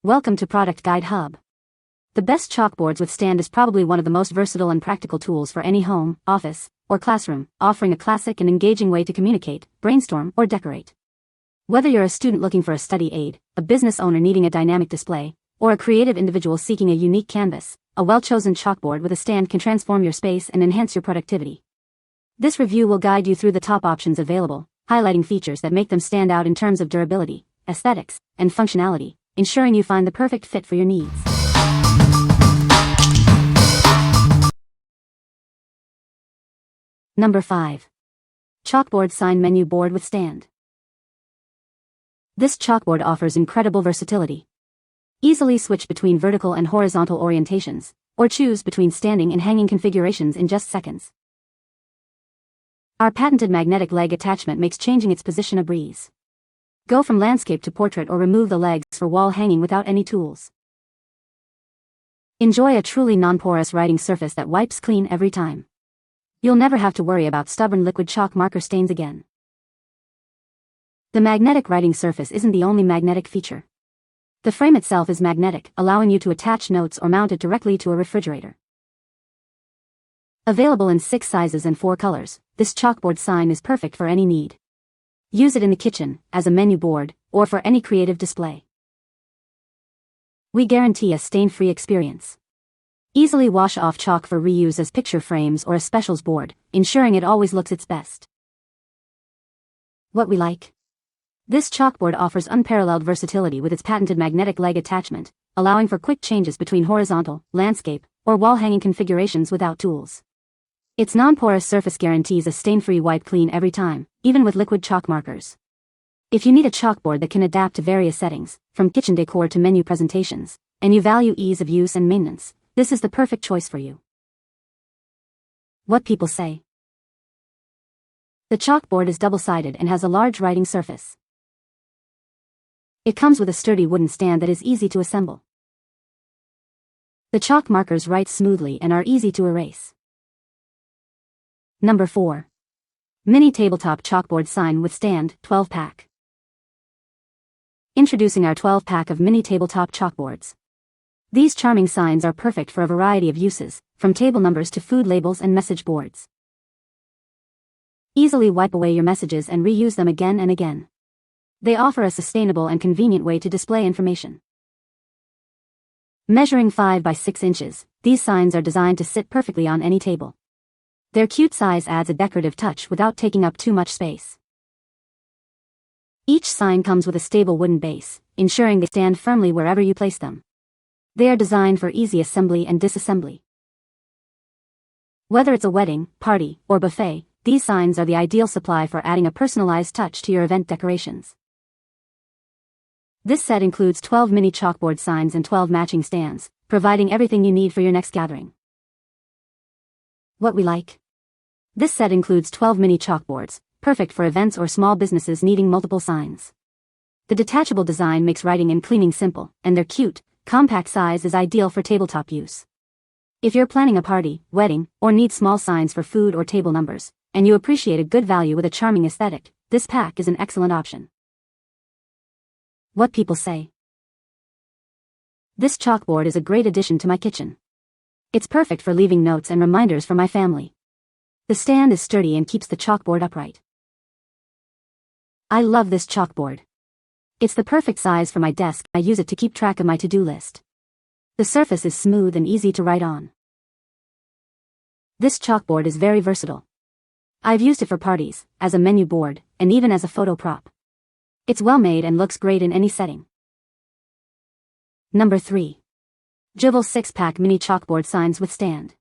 Welcome to Product Guide Hub. The best Chalkboards with Stand is probably one of the most versatile and practical tools for any home, office, or classroom, offering a classic and engaging way to communicate, brainstorm, or decorate. Whether you're a student looking for a study aid, a business owner needing a dynamic display, or a creative individual seeking a unique canvas, a well-chosen chalkboard with a stand can transform your space and enhance your productivity. This review will guide you through the top options available, highlighting features that make them stand out in terms of durability, aesthetics, and functionality, ensuring you find the perfect fit for your needs. Number 5. Chalkboard Sign Menu Board with Stand. This chalkboard offers incredible versatility. Easily switch between vertical and horizontal orientations, or choose between standing and hanging configurations in just seconds. Our patented magnetic leg attachment makes changing its position a breeze. Go from landscape to portrait or remove the legs for wall hanging without any tools. Enjoy a truly non-porous writing surface that wipes clean every time. You'll never have to worry about stubborn liquid chalk marker stains again. The magnetic writing surface isn't the only magnetic feature. The frame itself is magnetic, allowing you to attach notes or mount it directly to a refrigerator. Available in 6 sizes and 4 colors, this chalkboard sign is perfect for any need. Use it in the kitchen, as a menu board, or for any creative display. We guarantee a stain-free experience. Easily wash off chalk for reuse as picture frames or a specials board, ensuring it always looks its best. What we like? This chalkboard offers unparalleled versatility with its patented magnetic leg attachment, allowing for quick changes between horizontal, landscape, or wall-hanging configurations without tools. Its non-porous surface guarantees a stain-free wipe clean every time, even with liquid chalk markers. If you need a chalkboard that can adapt to various settings, from kitchen decor to menu presentations, and you value ease of use and maintenance, this is the perfect choice for you. What people say. The chalkboard is double-sided and has a large writing surface. It comes with a sturdy wooden stand that is easy to assemble. The chalk markers write smoothly and are easy to erase. Number 4. Mini Tabletop Chalkboard Sign with Stand, 12-pack. Introducing our 12-pack of mini tabletop chalkboards. These charming signs are perfect for a variety of uses, from table numbers to food labels and message boards. Easily wipe away your messages and reuse them again and again. They offer a sustainable and convenient way to display information. Measuring 5 by 6 inches, these signs are designed to sit perfectly on any table. Their cute size adds a decorative touch without taking up too much space. Each sign comes with a stable wooden base, ensuring they stand firmly wherever you place them. They are designed for easy assembly and disassembly. Whether it's a wedding, party, or buffet, these signs are the ideal supply for adding a personalized touch to your event decorations. This set includes 12 mini chalkboard signs and 12 matching stands, providing everything you need for your next gathering. What we like? This set includes 12 mini chalkboards, perfect for events or small businesses needing multiple signs. The detachable design makes writing and cleaning simple, and their cute, compact size is ideal for tabletop use. If you're planning a party, wedding, or need small signs for food or table numbers, and you appreciate a good value with a charming aesthetic, this pack is an excellent option. What people say. This chalkboard is a great addition to my kitchen. It's perfect for leaving notes and reminders for my family. The stand is sturdy and keeps the chalkboard upright. I love this chalkboard. It's the perfect size for my desk. I use it to keep track of my to-do list. The surface is smooth and easy to write on. This chalkboard is very versatile. I've used it for parties, as a menu board, and even as a photo prop. It's well made and looks great in any setting. Number 3. Juvale 6-pack mini chalkboard signs with stand.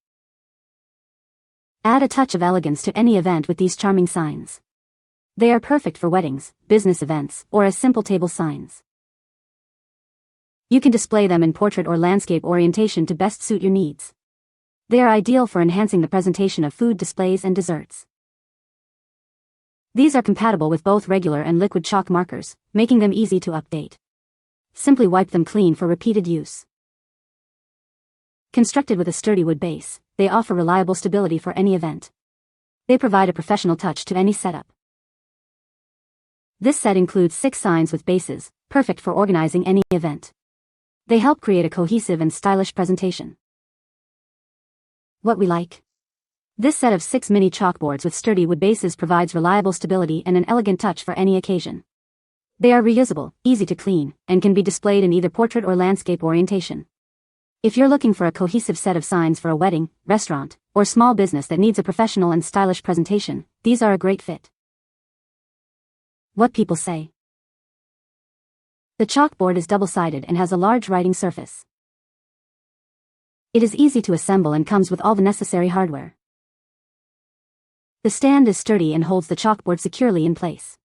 Add a touch of elegance to any event with these charming signs. They are perfect for weddings, business events, or as simple table signs. You can display them in portrait or landscape orientation to best suit your needs. They are ideal for enhancing the presentation of food displays and desserts. These are compatible with both regular and liquid chalk markers, making them easy to update. Simply wipe them clean for repeated use. Constructed with a sturdy wood base, they offer reliable stability for any event. They provide a professional touch to any setup. This set includes 6 signs with bases, perfect for organizing any event. They help create a cohesive and stylish presentation. What we like. This set of 6 mini chalkboards with sturdy wood bases provides reliable stability and an elegant touch for any occasion. They are reusable, easy to clean, and can be displayed in either portrait or landscape orientation. If you're looking for a cohesive set of signs for a wedding, restaurant, or small business that needs a professional and stylish presentation, these are a great fit. What people say. The chalkboard is double-sided and has a large writing surface. It is easy to assemble and comes with all the necessary hardware. The stand is sturdy and holds the chalkboard securely in place.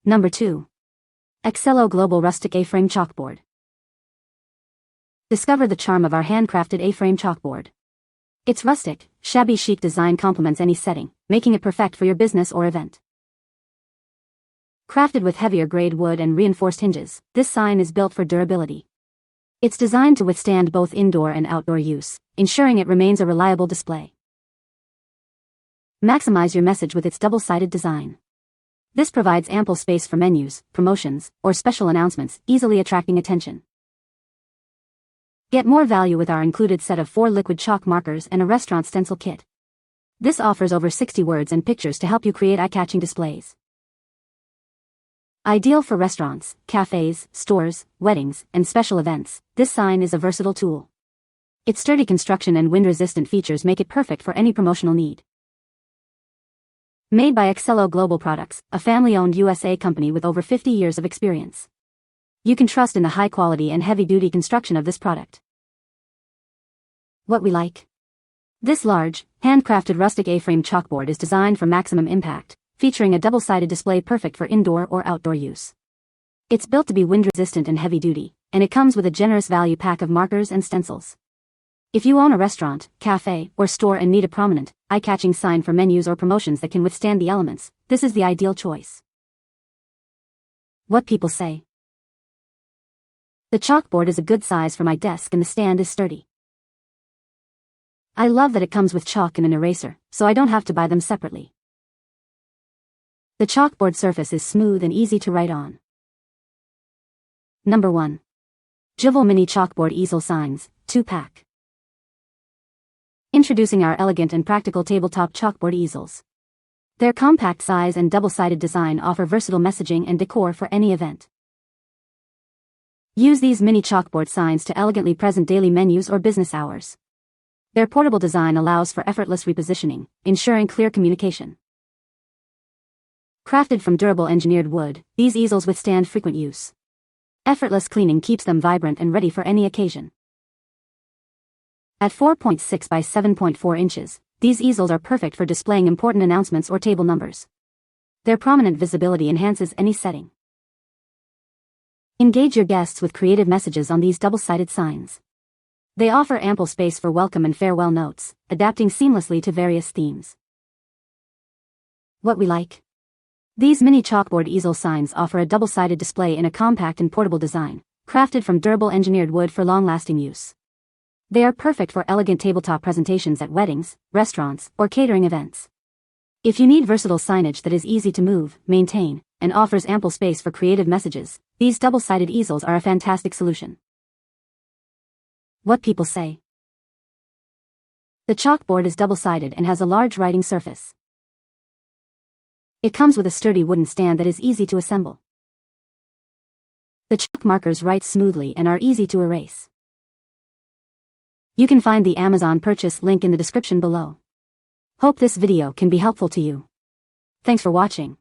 Number 2. Excello Global Rustic A-Frame Chalkboard. Discover the charm of our handcrafted A-frame chalkboard. Its rustic, shabby chic design complements any setting, making it perfect for your business or event. Crafted with heavier grade wood and reinforced hinges, this sign is built for durability. It's designed to withstand both indoor and outdoor use, ensuring it remains a reliable display. Maximize your message with its double-sided design. This provides ample space for menus, promotions, or special announcements, easily attracting attention. Get more value with our included set of 4 liquid chalk markers and a restaurant stencil kit. This offers over 60 words and pictures to help you create eye-catching displays. Ideal for restaurants, cafes, stores, weddings, and special events, this sign is a versatile tool. Its sturdy construction and wind-resistant features make it perfect for any promotional need. Made by Excello Global Products, a family-owned USA company with over 50 years of experience. You can trust in the high quality and heavy-duty construction of this product. What we like. This large, handcrafted rustic A-frame chalkboard is designed for maximum impact, featuring a double-sided display perfect for indoor or outdoor use. It's built to be wind-resistant and heavy-duty, and it comes with a generous value pack of markers and stencils. If you own a restaurant, cafe, or store and need a prominent, eye-catching sign for menus or promotions that can withstand the elements, this is the ideal choice. What people say. The chalkboard is a good size for my desk and the stand is sturdy. I love that it comes with chalk and an eraser, so I don't have to buy them separately. The chalkboard surface is smooth and easy to write on. Number 1. Juvale Mini Chalkboard Easel Signs, 2-pack. Introducing our elegant and practical tabletop chalkboard easels. Their compact size and double-sided design offer versatile messaging and decor for any event. Use these mini chalkboard signs to elegantly present daily menus or business hours. Their portable design allows for effortless repositioning, ensuring clear communication. Crafted from durable engineered wood, these easels withstand frequent use. Effortless cleaning keeps them vibrant and ready for any occasion. At 4.6 by 7.4 inches, these easels are perfect for displaying important announcements or table numbers. Their prominent visibility enhances any setting. Engage your guests with creative messages on these double-sided signs. They offer ample space for welcome and farewell notes, adapting seamlessly to various themes. What we like. These mini chalkboard easel signs offer a double-sided display in a compact and portable design, crafted from durable engineered wood for long-lasting use. They are perfect for elegant tabletop presentations at weddings, restaurants, or catering events. If you need versatile signage that is easy to move, maintain, and offers ample space for creative messages, these double-sided easels are a fantastic solution. What people say. The chalkboard is double-sided and has a large writing surface. It comes with a sturdy wooden stand that is easy to assemble. The chalk markers write smoothly and are easy to erase. You can find the Amazon purchase link in the description below. Hope this video can be helpful to you. Thanks for watching.